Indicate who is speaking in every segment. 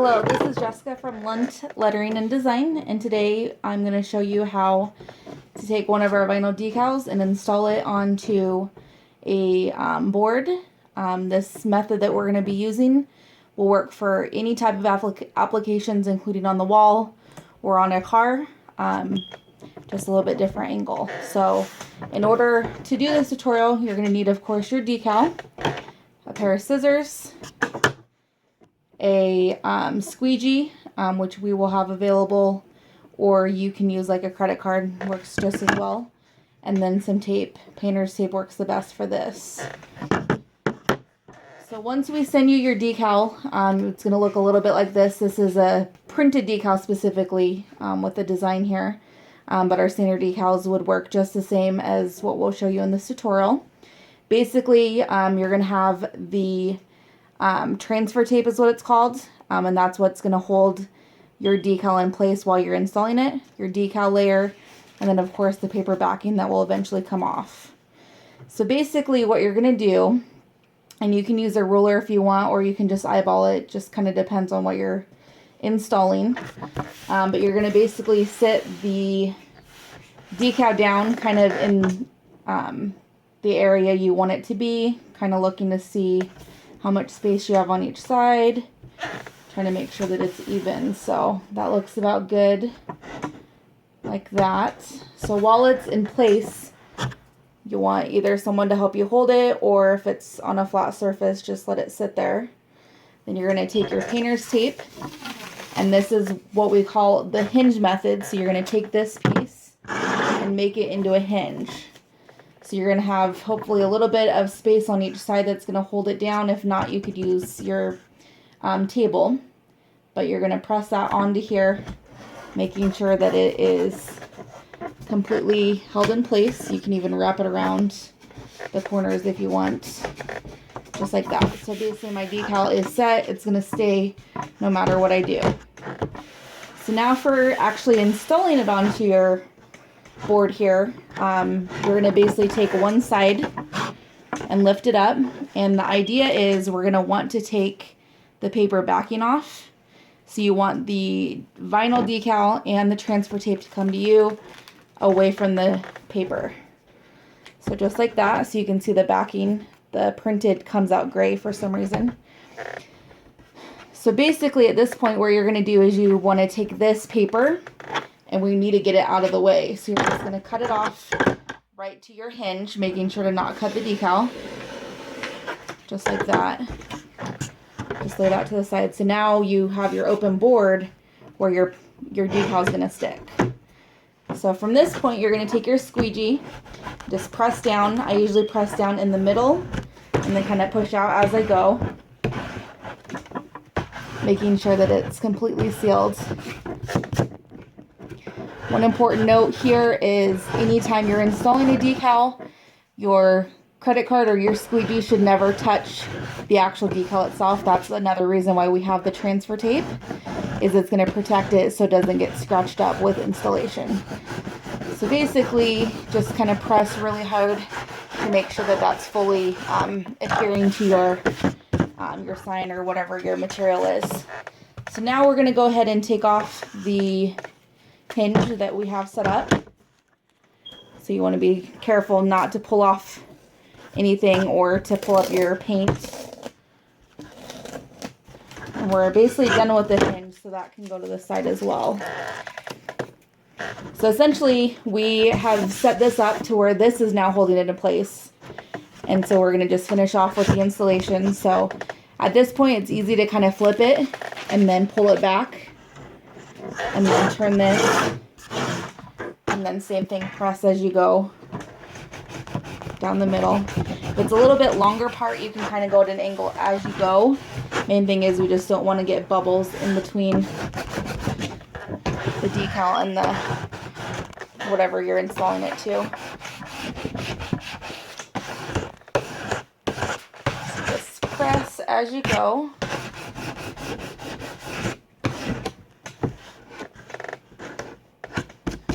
Speaker 1: Hello, this is Jessica from Lunt Lettering and Design, and today I'm going to show you how to take one of our vinyl decals and install it onto a board. This method that we're going to be using will work for any type of applications, including on the wall or on a car, just a little bit different angle. So in order to do this tutorial, you're going to need, of course, your decal, a pair of scissors, a squeegee, which we will have available, or you can use like a credit card, works just as well, and then some tape. Painter's tape works the best for this. So once we send you your decal, it's going to look a little bit like this. This is a printed decal specifically with the design here, but our standard decals would work just the same as what we'll show you in this tutorial. Basically, you're going to have the transfer tape is what it's called, and that's what's going to hold your decal in place while you're installing it, your decal layer, and then of course the paper backing that will eventually come off. So basically what you're going to do, and you can use a ruler if you want, or you can just eyeball it, just kind of depends on what you're installing, but you're going to basically sit the decal down kind of in the area you want it to be, kind of looking to see how much space you have on each side, trying to make sure that it's even. So that looks about good, like that. So while it's in place, you want either someone to help you hold it, or if it's on a flat surface, just let it sit there. Then you're going to take your painter's tape, and this is what we call the hinge method. So you're going to take this piece and make it into a hinge. So you're going to have hopefully a little bit of space on each side that's going to hold it down. If not, you could use your table. But you're going to press that onto here, making sure that it is completely held in place. You can even wrap it around the corners if you want, just like that. So basically my decal is set. It's going to stay no matter what I do. So now for actually installing it onto your board here, you're going to basically take one side and lift it up, and the idea is we're going to want to take the paper backing off. So you want the vinyl decal and the transfer tape to come to you away from the paper. So just like that. So you can see the backing, the printed comes out gray for some reason. So basically at this point what you're going to do is you want to take this paper, and we need to get it out of the way. So you're just going to cut it off right to your hinge, making sure to not cut the decal. Just like that. Just lay that to the side. So now you have your open board where your decal is going to stick. So from this point, you're going to take your squeegee, just press down. I usually press down in the middle and then kind of push out as I go, making sure that it's completely sealed. One important note here is anytime you're installing a decal, your credit card or your squeegee should never touch the actual decal itself. That's another reason why we have the transfer tape, is it's going to protect it so it doesn't get scratched up with installation. So basically just kind of press really hard to make sure that that's fully adhering to your sign or whatever your material is. So now we're going to go ahead and take off the hinge that we have set up. So you want to be careful not to pull off anything or to pull up your paint. And we're basically done with the hinge, so that can go to the side as well. So essentially we have set this up to where this is now holding it in place. And so we're going to just finish off with the installation. So at this point it's easy to kind of flip it and then pull it back. And then turn this, and then same thing, press as you go down the middle. If it's a little bit longer part, you can kind of go at an angle as you go. Main thing is we just don't want to get bubbles in between the decal and the whatever you're installing it to. So just press as you go.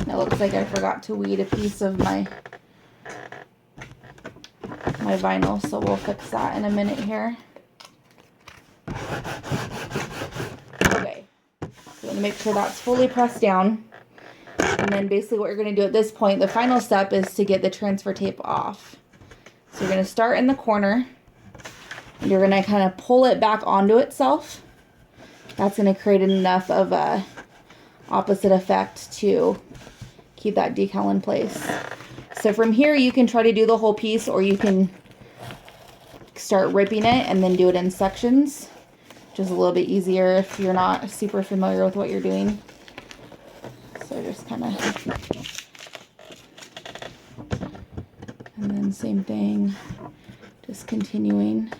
Speaker 1: It looks like I forgot to weed a piece of my vinyl, so we'll fix that in a minute here. to make sure that's fully pressed down. And then basically what you're going to do at this point, the final step is to get the transfer tape off. So you're going to start in the corner, and you're going to kind of pull it back onto itself. That's going to create enough of a opposite effect to keep that decal in place. So from here you can try to do the whole piece, or you can start ripping it and then do it in sections, which is a little bit easier if you're not super familiar with what you're doing. So just kind of, and then same thing, just continuing.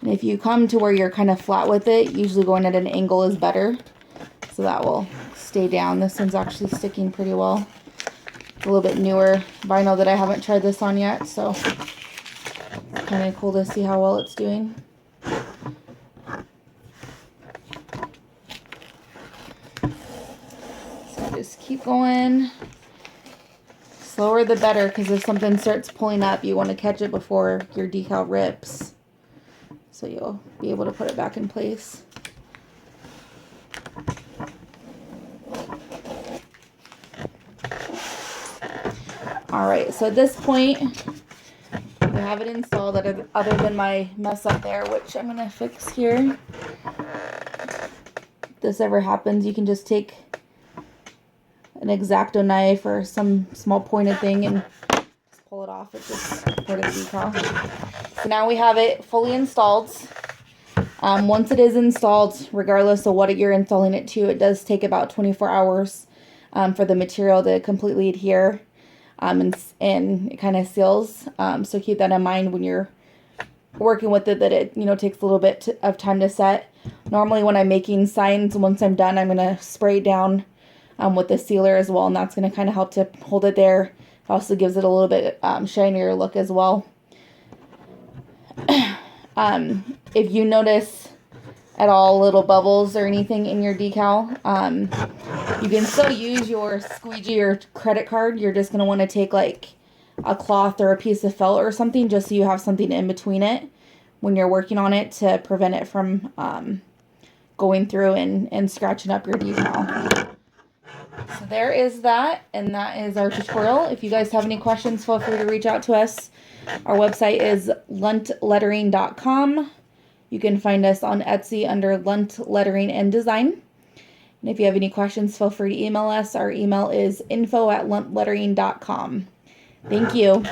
Speaker 1: And if you come to where you're kind of flat with it, usually going at an angle is better, so that will stay down. This one's actually sticking pretty well. It's a little bit newer vinyl that I haven't tried this on yet, so it's kind of cool to see how well it's doing. So just keep going. Slower the better, because if something starts pulling up, you want to catch it before your decal rips, so you'll be able to put it back in place. Alright, so at this point, we have it installed, other than my mess up there, which I'm going to fix here. If this ever happens, you can just take an X-Acto knife or some small pointed thing and just pull it off. It's just part of the decal. So now we have it fully installed. Once it is installed, regardless of what you're installing it to, it does take about 24 hours for the material to completely adhere. And it kind of seals. So keep that in mind when you're working with it, that it, takes a little bit of time to set. Normally when I'm making signs, once I'm done, I'm going to spray it down with the sealer as well, and that's going to kind of help to hold it there. It also gives it a little bit shinier look as well. If you notice at all little bubbles or anything in your decal, you can still use your squeegee or credit card. You're just going to want to take like a cloth or a piece of felt or something, just so you have something in between it when you're working on it, to prevent it from going through and scratching up your decal. So there is that, and that is our tutorial. If you guys have any questions, feel free to reach out to us. Our website is luntlettering.com. You can find us on Etsy under Lunt Lettering and Design. And if you have any questions, feel free to email us. Our email is info@luntlettering.com. Thank you.